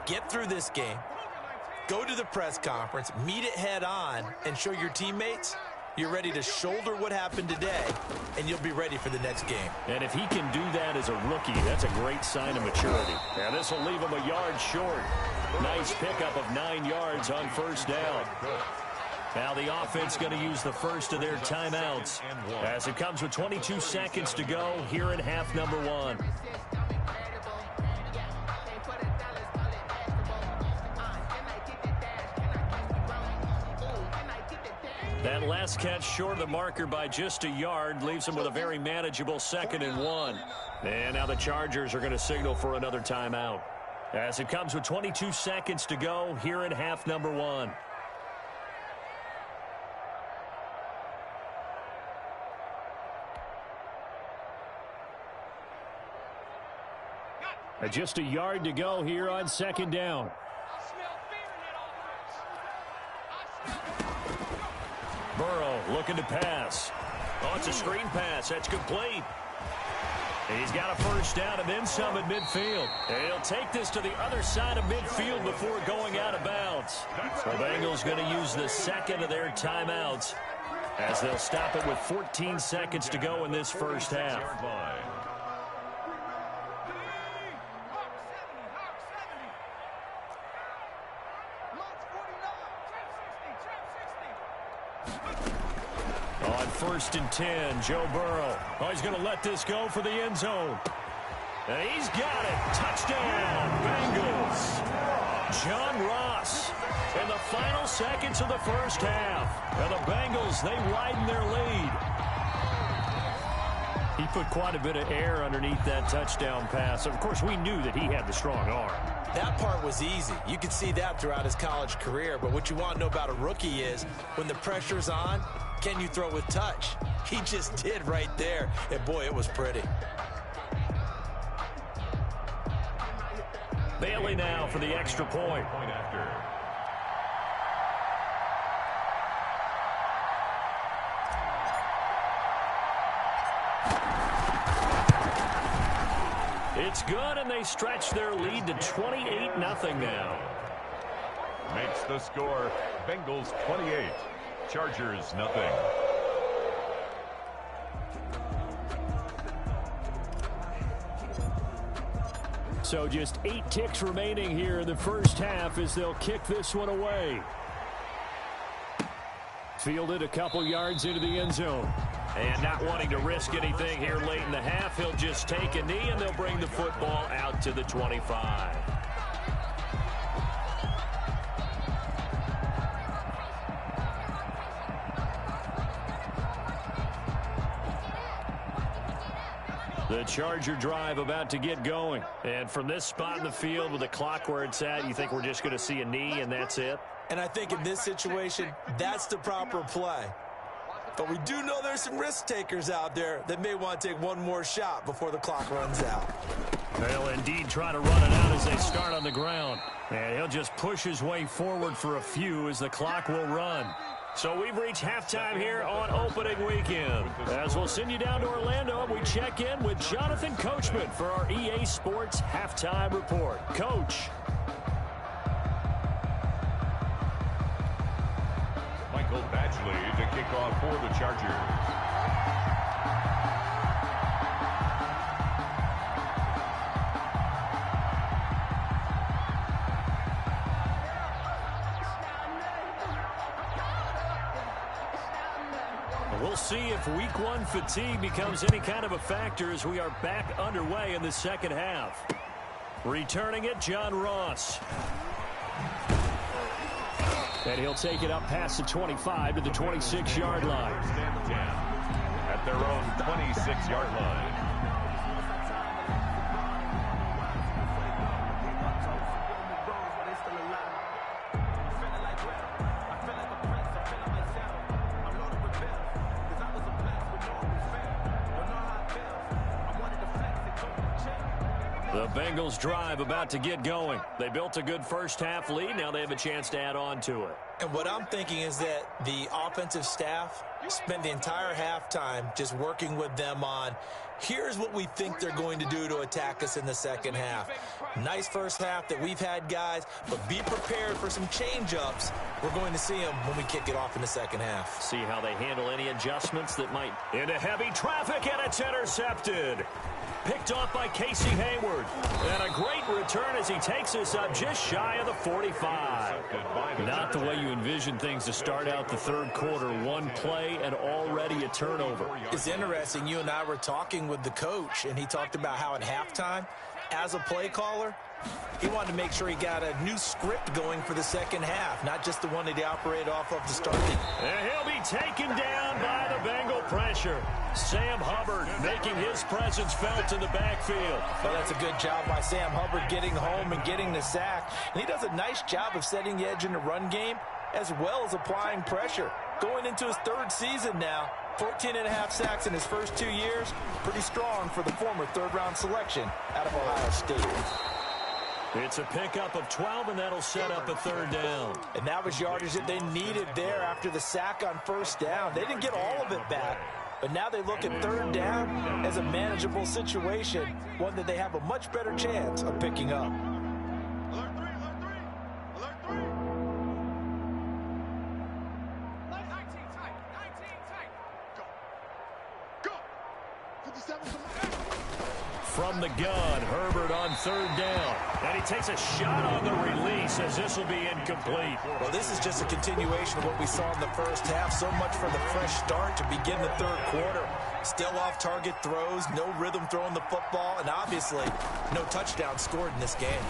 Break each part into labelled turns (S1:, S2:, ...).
S1: Get through this game, go to the press conference, meet it head on, and show your teammates you're ready to shoulder what happened today, and you'll be ready for the next game.
S2: And if he can do that as a rookie, that's a great sign of maturity. And this will leave him a yard short. Nice pickup of 9 yards on first down. Now the offense going to use the first of their timeouts as it comes with 22 seconds to go here in half number 1. That last catch short of the marker by just a yard leaves him with a very manageable 2nd and 1. And now the Chargers are going to signal for another timeout as it comes with 22 seconds to go here in half number 1. Just a yard to go here on 2nd down. Burrow looking to pass. Oh, it's a screen pass. That's complete. He's got a first down and then some at midfield. And he'll take this to the other side of midfield before going out of bounds. So the Bengals going to use the 2nd of their timeouts as they'll stop it with 14 seconds to go in this first half. On 1st and 10, Joe Burrow. Oh, he's going to let this go for the end zone. And he's got it. Touchdown, Bengals. John Ross in the final seconds of the first half. And the Bengals, they widen their lead. He put quite a bit of air underneath that touchdown pass. Of course, we knew that he had the strong arm.
S1: That part was easy. You could see that throughout his college career. But what you want to know about a rookie is when the pressure's on, can you throw with touch? He just did right there. And, boy, it was pretty.
S2: Bailey now for the extra point. It's good, and they stretch their lead to 28-0 now.
S3: Makes the score Bengals 28, Chargers nothing.
S2: So just 8 ticks remaining here in the first half as they'll kick this one away. Fielded a couple yards into the end zone. And not wanting to risk anything here late in the half, he'll just take a knee and they'll bring the football out to the 25. The Charger drive about to get going. And from this spot in the field with the clock where it's at, you think we're just going to see a knee and that's it?
S1: And I think in this situation, that's the proper play. But we do know there's some risk takers out there that may want to take one more shot before the clock runs out.
S2: They'll indeed try to run it out as they start on the ground. And he'll just push his way forward for a few as the clock will run. So we've reached halftime here on opening weekend. As we'll send you down to Orlando, and we check in with Jonathan Coachman for our EA Sports Halftime Report. Coach.
S3: Michael Badgley to kick off for the Chargers.
S2: We'll see if week 1 fatigue becomes any kind of a factor as we are back underway in the second half. Returning it, John Ross. And he'll take it up past the 25 to the 26-yard line.
S3: At their own 26-yard line.
S2: The Bengals drive about to get going. They built a good first-half lead. Now they have a chance to add on to it.
S1: And what I'm thinking is that the offensive staff spent the entire halftime just working with them on, here's what we think they're going to do to attack us in the second half. Nice first half that we've had, guys, but be prepared for some change-ups. We're going to see them when we kick it off in the second half.
S2: See how they handle any adjustments that might into heavy traffic, and it's intercepted. Picked off by Casey Hayward. And a great return as he takes us up just shy of the 45. Not the way you envision things to start out the third quarter. One play and already a turnover.
S1: It's interesting. You and I were talking with the coach, and he talked about how at halftime, as a play caller, he wanted to make sure he got a new script going for the second half, not just the one that he operated off of to start it.
S2: And he'll be taken down by the Bengal pressure. Sam Hubbard making his presence felt in the backfield.
S1: Well, that's a good job by Sam Hubbard getting home and getting the sack. And he does a nice job of setting the edge in the run game as well as applying pressure. Going into his third season now, 14.5 sacks in his first 2 years. Pretty strong for the former third-round selection out of Ohio State.
S2: It's a pickup of 12, and that'll set up a third down.
S1: And that was yardage that they needed there after the sack on first down. They didn't get all of it back, but now they look at third down as a manageable situation, one that they have a much better chance of picking up.
S4: Alert 3, alert 3, alert 3. 19 tight, go. 57 to
S2: From the gun, Herbert on third down. And he takes a shot on the release as this will be incomplete.
S1: Well, this is just a continuation of what we saw in the first half. So much for the fresh start to begin the third quarter. Still off-target throws, no rhythm throwing the football, and obviously no touchdown scored in this game.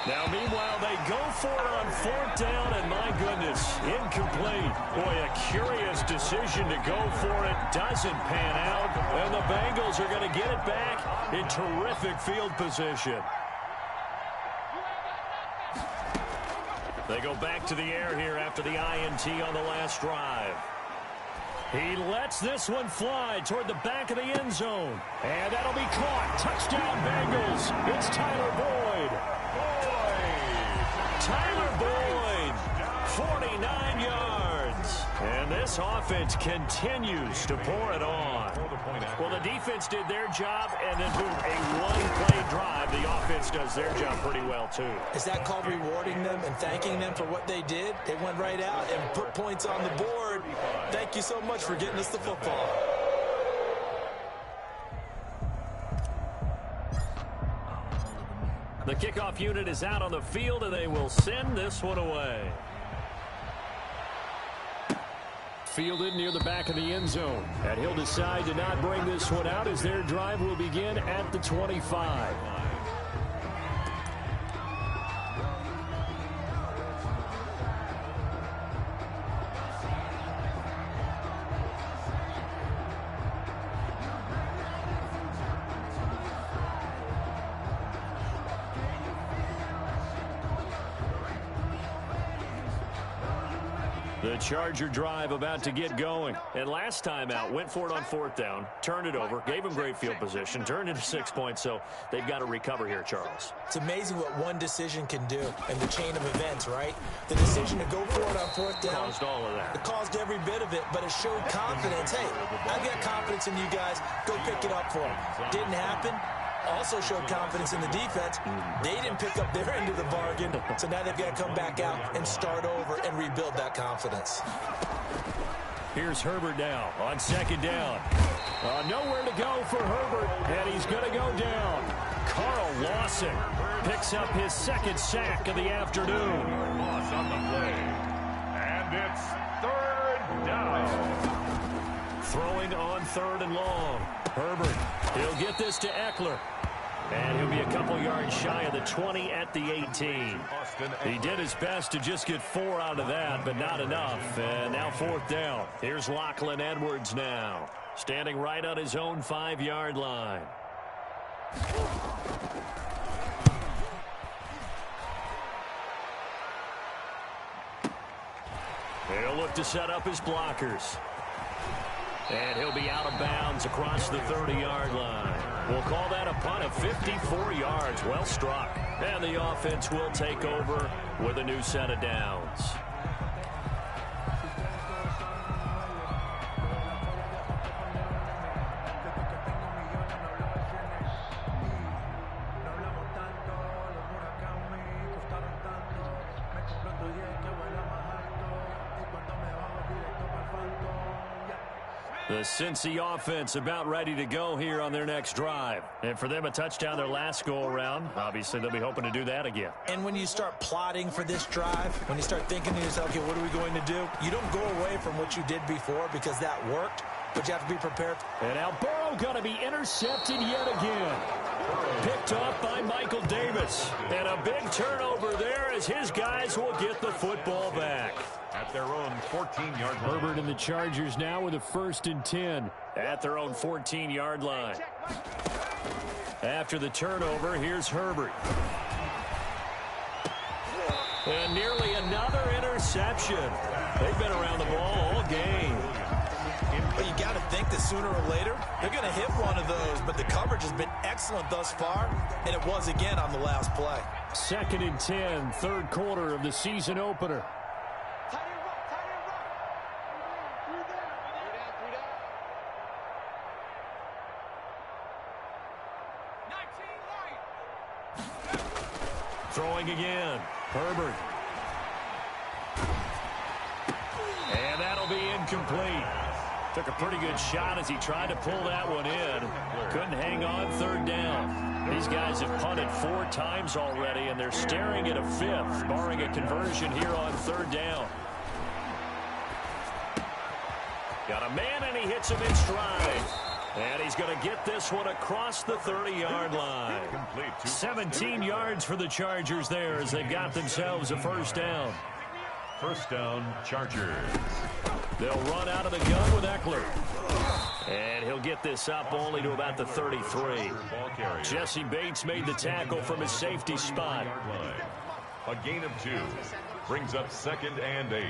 S2: Now, meanwhile, they go for it on fourth down, and my goodness, incomplete. Boy, a curious decision to go for it. Doesn't pan out, and the Bengals are going to get it back in terrific field position. They go back to the air here after the INT on the last drive. He lets this one fly toward the back of the end zone, and that'll be caught. Touchdown, Bengals. It's Tyler Boyd. Tyler Boyd, 49 yards. And this offense continues to pour it on. Well, the defense did their job, and then boom, a one-play drive. The offense does their job pretty well, too.
S1: Is that called rewarding them and thanking them for what they did? They went right out and put points on the board. Thank you so much for getting us the football.
S2: The kickoff unit is out on the field, and they will send this one away. Fielded near the back of the end zone. And he'll decide to not bring this one out as their drive will begin at the 25. The Charger drive about to get going. And last time out, went for it on fourth down, turned it over, gave them great field position, turned into 6 points, so they've got to recover here, Charles.
S1: It's amazing what one decision can do in the chain of events, right? The decision to go for it on fourth down.
S2: Caused all of that.
S1: It caused every bit of it, but it showed confidence. Hey, I've got confidence in you guys. Go pick it up for them. Didn't happen. Also showed confidence in the defense. They didn't pick up their end of the bargain, so now they've got to come back out and start over and rebuild that confidence.
S2: Here's Herbert now on second down. Nowhere to go for Herbert, and he's going to go down. Carl Lawson picks up his second sack of the afternoon.
S3: Loss on the play. And it's third down.
S2: Throwing on third and long. Herbert, he'll get this to Eckler. And he'll be a couple yards shy of the 20 at the 18. He did his best to just get 4 out of that, but not enough. And now fourth down. Here's Lachlan Edwards now, standing right on his own 5-yard line. He'll look to set up his blockers. And he'll be out of bounds across the 30-yard line. We'll call that a punt of 54 yards. Well struck. And the offense will take over with a new set of downs. The Cincy offense about ready to go here on their next drive. And for them, a touchdown their last go-around. Obviously, they'll be hoping to do that again.
S1: And when you start plotting for this drive, when you start thinking to yourself, okay, what are we going to do? You don't go away from what you did before because that worked, but you have to be prepared.
S2: And now Burrow going to be intercepted yet again. Picked off by Michael Davis. And a big turnover there as his guys will get the football back.
S3: At their own 14-yard line.
S2: Herbert and the Chargers now with a 1st and 10. At their own 14-yard line. After the turnover, here's Herbert. And nearly another interception. They've been around the ball all game.
S1: But you got to think that sooner or later, they're going to hit one of those. But the coverage has been excellent thus far, and it was again on the last play.
S2: 2nd and 10, 3rd quarter of the season opener. Throwing again. Herbert. And that'll be incomplete. Took a pretty good shot as he tried to pull that one in. Couldn't hang on 3rd down. These guys have punted 4 times already, and they're staring at a 5th, barring a conversion here on 3rd down. Got a man, and he hits him in stride. And he's going to get this one across the 30-yard line. 17 yards for the Chargers there as they've got themselves a 1st down.
S3: 1st down, Chargers.
S2: They'll run out of the gun with Eckler. And he'll get this up only to about the 33. Jesse Bates made the tackle from his safety spot.
S3: A gain of 2. Brings up 2nd and 8.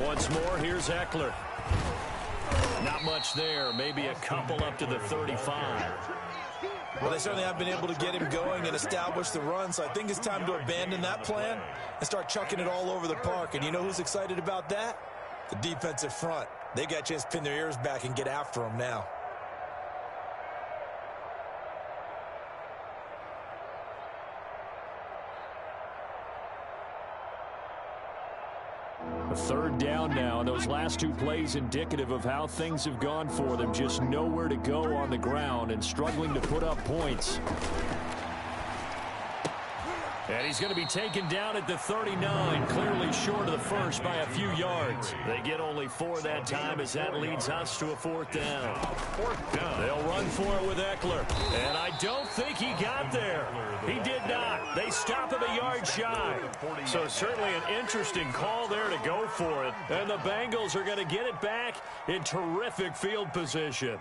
S2: Once more, here's Eckler. Not much there. Maybe a couple up to the 35.
S1: Well, they certainly have been able to get him going and establish the run, so I think it's time to abandon that plan and start chucking it all over the park. And you know who's excited about that? The defensive front. They got a chance to pin their ears back and get after him now.
S2: A 3rd down now, and those last 2 plays indicative of how things have gone for them. Just nowhere to go on the ground and struggling to put up points. And he's going to be taken down at the 39, clearly short of the 1st by a few yards. They get only 4 that time as that leads us to a 4th down.
S3: 4th down.
S2: They'll run for it with Eckler. And I don't think he got there. He did not. They stop him a yard shy. So certainly an interesting call there to go for it. And the Bengals are going to get it back in terrific field position.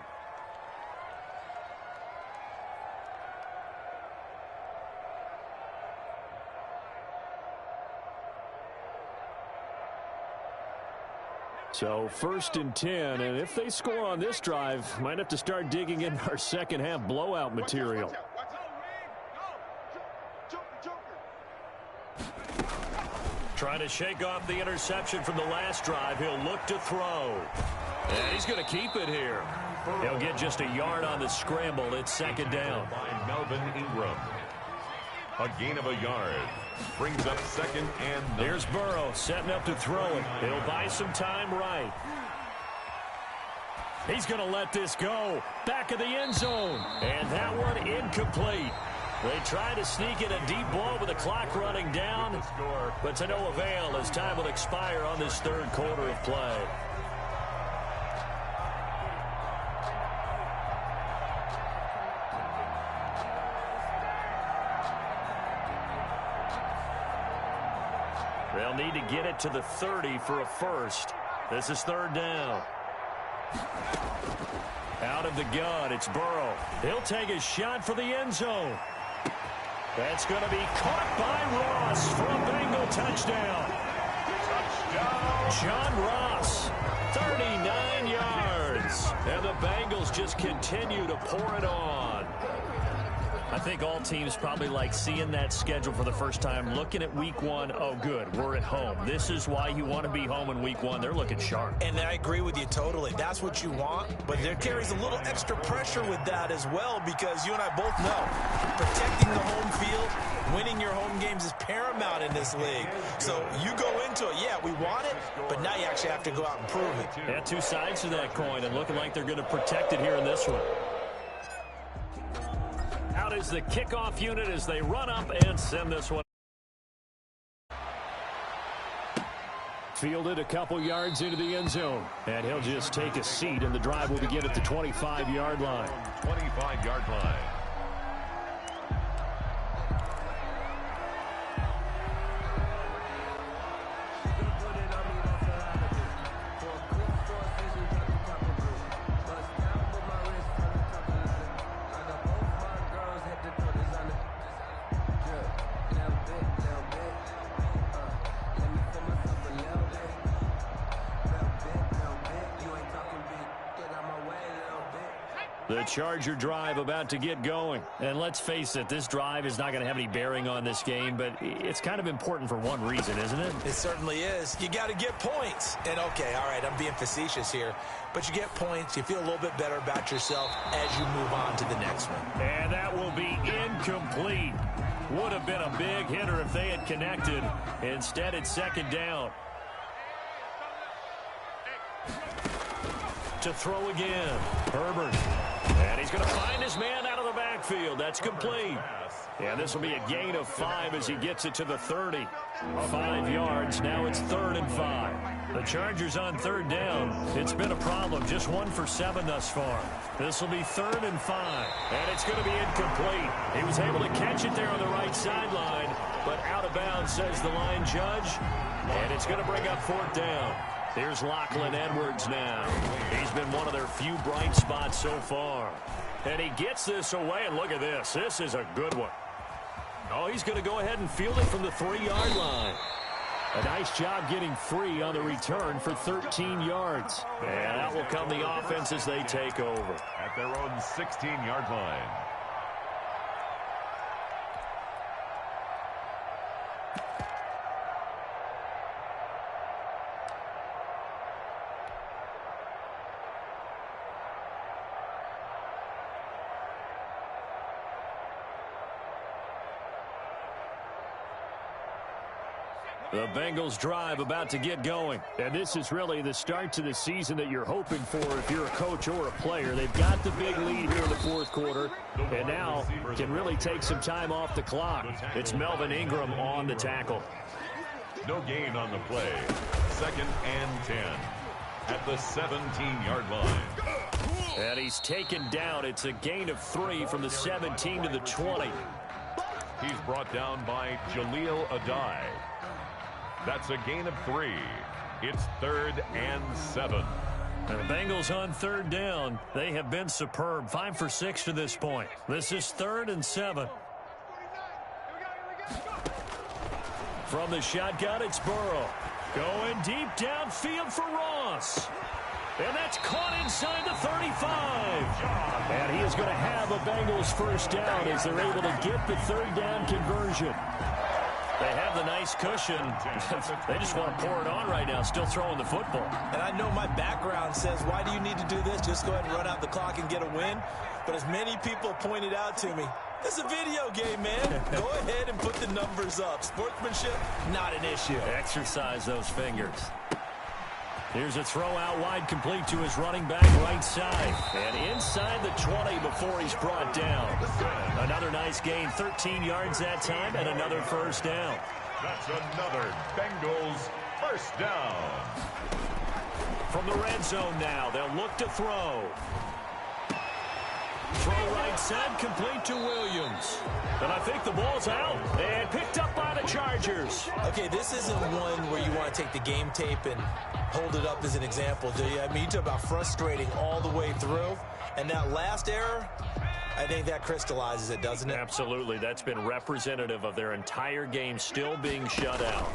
S2: So 1st and 10, and if they score on this drive, might have to start digging in our second half blowout material. Trying to shake off the interception from the last drive. He'll look to throw. And he's going to keep it here. He'll get just a yard on the scramble. It's 2nd down.
S3: By Melvin Ingram. A gain of a yard. Brings up 2nd and 9.
S2: Here's Burrow setting up to throw it. He'll buy some time right. He's going to let this go. Back of the end zone. And that one incomplete. They try to sneak in a deep ball with the clock running down, but to no avail as time will expire on this 3rd quarter of play. They'll need to get it to the 30 for a first. This is third down. Out of the gun, it's Burrow. He'll take a shot for the end zone. That's going to be caught by Ross for a Bengal touchdown. John Ross, 39 yards. And the Bengals just continue to pour it on. I think all teams probably like seeing that schedule for the first time, looking at week one. Oh, good, we're at home. This is why you want to be home in week one. They're looking sharp.
S1: And I agree with you totally. That's what you want, but there carries a little extra pressure with that as well, because you and I both know protecting the home field, winning your home games is paramount in this league. So you go into it, yeah, we want it, but now you actually have to go out and prove it.
S2: Yeah, two sides to that coin, and looking like they're going to protect it here in this one. Out is the kickoff unit as they run up and send this one. Fielded a couple yards into the end zone. And he'll just take a seat, and the drive will begin at the 25-yard line.
S3: 25-yard line.
S2: The Charger drive about to get going. And let's face it, this drive is not going to have any bearing on this game, but it's kind of important for one reason, isn't it?
S1: It certainly is. You got to get points. And, okay, all right, I'm being facetious here, but you get points. You feel a little bit better about yourself as you move on to the next one.
S2: And that will be incomplete. Would have been a big hitter if they had connected. Instead, it's second down. To throw again. Herbert. And he's going to find his man out of the backfield. That's complete. And this will be a gain of 5 as he gets it to the 30. 5 yards. Now it's 3rd and 5. The Chargers on third down. It's been a problem. Just 1 for 7 thus far. This will be 3rd and 5. And it's going to be incomplete. He was able to catch it there on the right sideline, but out of bounds, says the line judge. And it's going to bring up 4th down. Here's Lachlan Edwards now. He's been one of their few bright spots so far. And he gets this away, and look at this. This is a good one. Oh, he's going to go ahead and field it from the 3-yard line. A nice job getting free on the return for 13 yards. And out will come the offense as they take over.
S3: At their own 16-yard line.
S2: The Bengals drive about to get going. And this is really the start to the season that you're hoping for if you're a coach or a player. They've got the big lead here in the 4th quarter, and now can really take some time off the clock. It's Melvin Ingram on the tackle.
S3: No gain on the play. 2nd and 10 at the 17-yard line.
S2: And he's taken down. It's a gain of 3 from the 17 to the 20.
S3: He's brought down by Jaleel Adai. That's a gain of 3. It's 3rd and 7.
S2: And the Bengals on third down. They have been superb. 5 for 6 to this point. This is 3rd and 7. From the shotgun, it's Burrow. Going deep downfield for Ross. And that's caught inside the 35. And he is going to have a Bengals first down as they're able to get the 3rd down conversion. They have the nice cushion. They just want to pour it on right now, still throwing the football.
S1: And I know my background says, why do you need to do this? Just go ahead and run out the clock and get a win. But as many people pointed out to me, this is a video game, man. Go ahead and put the numbers up. Sportsmanship, not an issue.
S2: Exercise those fingers. Here's a throw out wide, complete to his running back right side. And inside the 20 before he's brought down. Another nice gain, 13 yards that time, and another first down.
S3: That's another Bengals first down.
S2: From the red zone now, they'll look to throw. Throw right side, complete to Williams. And I think the ball's out and picked up by the Chargers.
S1: Okay, this isn't one where you want to take the game tape and hold it up as an example, do you? I mean, you talk about frustrating all the way through. And that last error, I think that crystallizes it, doesn't it?
S2: Absolutely. That's been representative of their entire game still being shut out.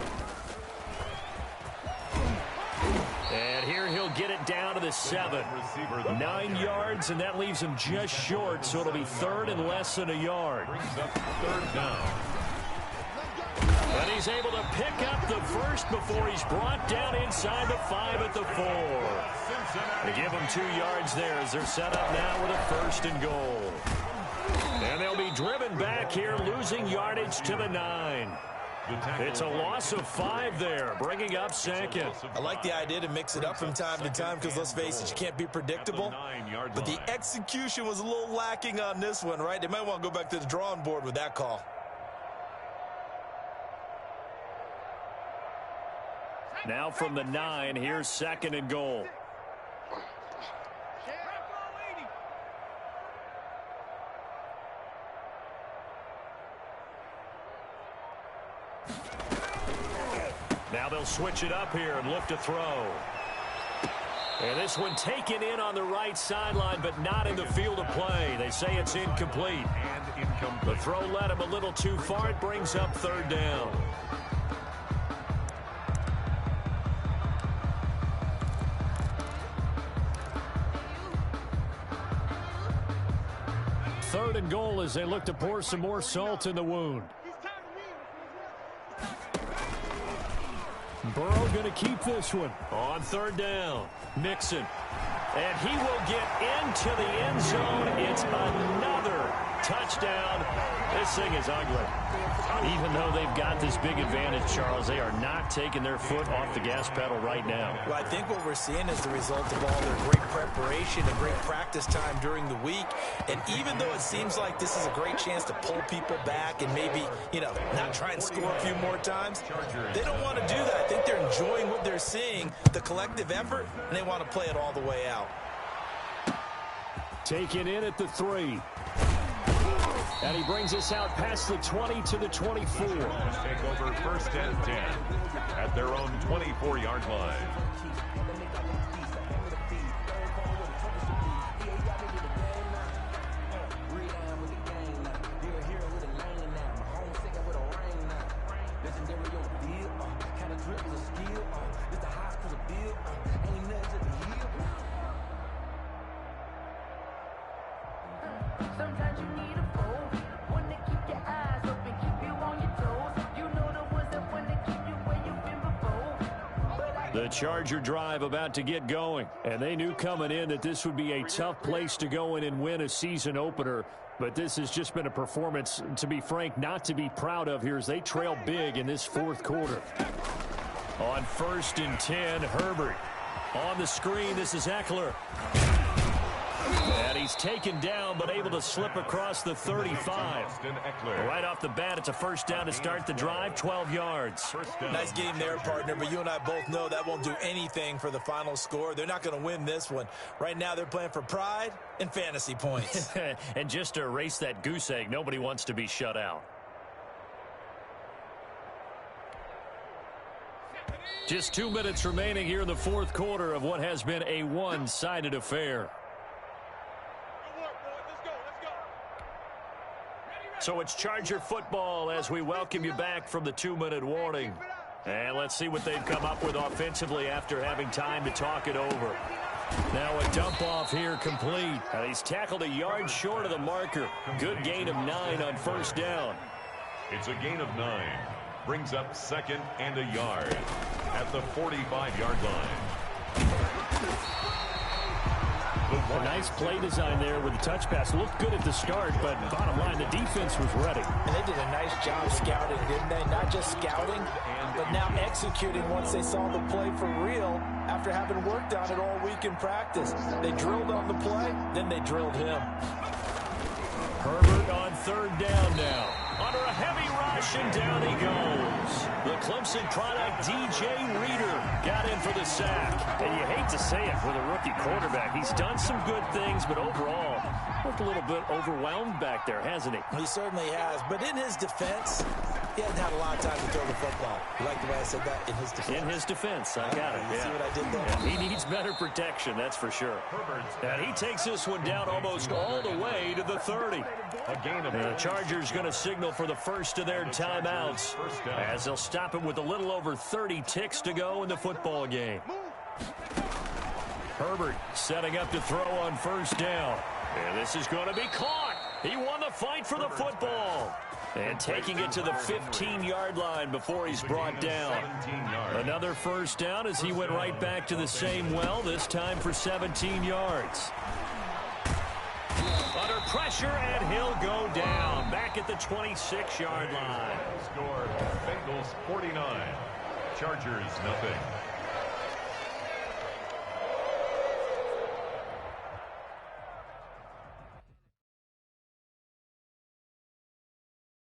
S2: And here he'll get it down to the 7. 9 yards, and that leaves him just short, so it'll be 3rd and less than a yard.
S3: Third down.
S2: And he's able to pick up the first before he's brought down inside the 5 at the 4. They give him 2 yards there as they're set up now with a 1st and goal. And they'll be driven back here, losing yardage to the 9. It's a loss of 5 there, bringing up 2nd.
S1: I like the idea to mix it up from time to time because, let's face it, you can't be predictable. But the execution was a little lacking on this one, right? They might want to go back to the drawing board with that call.
S2: Now from the 9, here's 2nd and goal. Now they'll switch it up here and look to throw. And this one taken in on the right sideline, but not in the field of play. They say it's incomplete. The throw led him a little too far. It brings up 3rd down. Third and goal as they look to pour some more salt in the wound. Burrow going to keep this one. On 3rd down, Mixon. And he will get into the end zone. It's another touchdown. This thing is ugly. Even though they've got this big advantage, Charles, they are not taking their foot off the gas pedal right now.
S1: Well, I think what we're seeing is the result of all their great preparation and great practice time during the week. And even though it seems like this is a great chance to pull people back and maybe, not try and score a few more times, they don't want to do that. I think they're enjoying what they're seeing, the collective effort, and they want to play it all the way out.
S2: Taken in at the 3. And he brings us out past the 20 to the 24.
S3: Take over 1st and 10 at their own 24-yard line.
S5: Sometimes you need a foe, one to keep your eyes open, keep you on your toes. You know the ones that want to keep you where you've been before.
S2: The Charger drive about to get going, and they knew coming in that this would be a tough place to go in and win a season opener. But this has just been a performance, to be frank, not to be proud of here as they trail big in this 4th quarter. On 1st and 10, Herbert. On the screen, this is Eckler. And he's taken down, but able to slip across the 35. Right off the bat, it's a 1st down to start the drive, 12 yards.
S1: Nice game there, partner, but you and I both know that won't do anything for the final score. They're not going to win this one. Right now, they're playing for pride and fantasy points.
S2: And just to erase that goose egg, nobody wants to be shut out. Just 2 minutes remaining here in the 4th quarter of what has been a one-sided affair. So it's Charger football as we welcome you back from the 2-minute warning. And let's see what they've come up with offensively after having time to talk it over. Now a dump off here complete. He's tackled a yard short of the marker. Good gain of 9 on 1st down.
S3: It's a gain of 9. Brings up 2nd and a yard at the 45-yard line.
S2: A nice play design there with the touch pass. Looked good at the start, but bottom line, the defense was ready.
S1: And they did a nice job scouting, didn't they? Not just scouting, but now executing once they saw the play for real after having worked on it all week in practice. They drilled on the play, then they drilled him.
S2: Herbert on 3rd down now. Under a heavy rush, and down he goes. The Clemson product, DJ Reader, got in for the sack. And you hate to say it with a rookie quarterback. He's done some good things, but overall, Looked a little bit overwhelmed back there, hasn't he?
S1: He certainly has. But in his defense, he hasn't had a lot of time to throw the football. You like the way I said that? In his defense.
S2: In his defense. I got it.
S1: You see what I did there?
S2: Yeah, he needs better protection, that's for sure. And he takes this one down almost all the way to the 30. The Chargers going to signal for the first of their timeouts as they'll stop it with a little over 30 ticks to go in the football game. Herbert setting up to throw on first down. And this is going to be caught. He won the fight for the football. And taking it to the 15-yard line before he's brought down. Another first down as he went right back to the same well, this time for 17 yards. Under pressure, and he'll go down. Back at the 26-yard line.
S3: Score, Bengals 49, Chargers nothing.